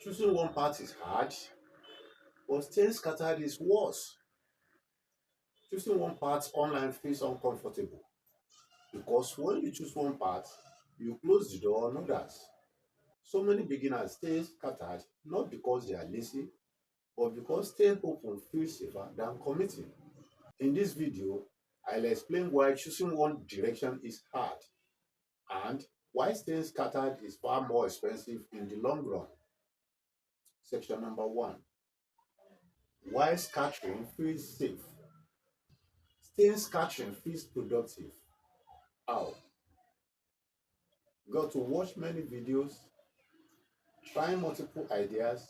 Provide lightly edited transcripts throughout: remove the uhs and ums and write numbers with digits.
Choosing one path is hard, but staying scattered is worse. Choosing one path online feels uncomfortable because when you choose one path, you close the door on others. So many beginners stay scattered not because they are lazy, but because staying open feels safer than committing. In this video, I'll explain why choosing one direction is hard and why staying scattered is far more expensive in the long run. Section number 1. Why scattering feels safe. Staying scattering feels productive. How? Got to watch many videos, trying multiple ideas,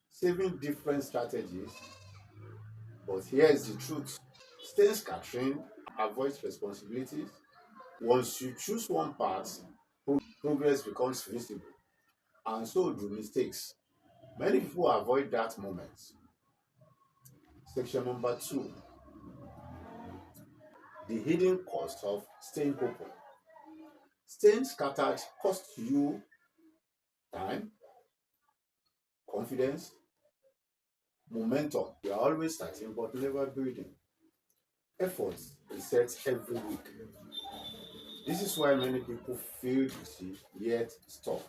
saving different strategies. But here's the truth. Staying scattering avoids responsibilities. Once you choose one path, progress becomes visible, and so do mistakes. Many people avoid that moment. Section number 2. The hidden cost of staying open. Staying scattered costs you time, confidence, momentum. You are always starting but never building. Effort resets every week. This is why many people feel dizzy yet stuck.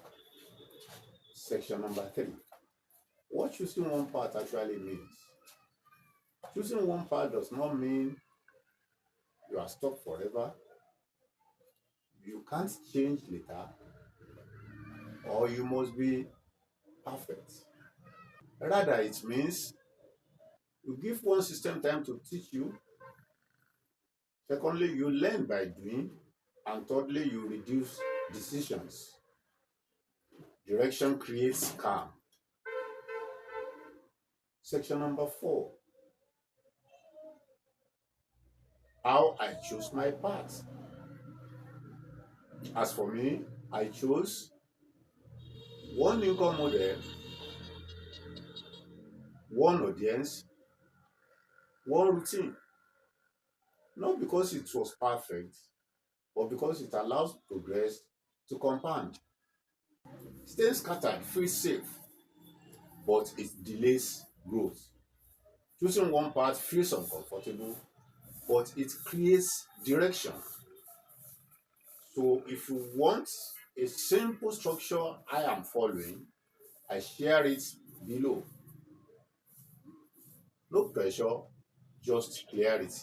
Section number 3. What choosing one path actually means. Choosing one path does not mean you are stuck forever. You can't change later, or you must be perfect. Rather, it means you give one system time to teach you. Secondly, you learn by doing. And thirdly, you reduce decisions. Direction creates calm. Section number 4. How I choose my path. As for me, I chose one income model, one audience, one routine. Not because it was perfect, but because it allows progress to compound. Staying scattered feels safe, but it delays growth. Choosing one path feels uncomfortable, but it creates direction. So if you want a simple structure I am following, I share it below. No pressure, just clarity.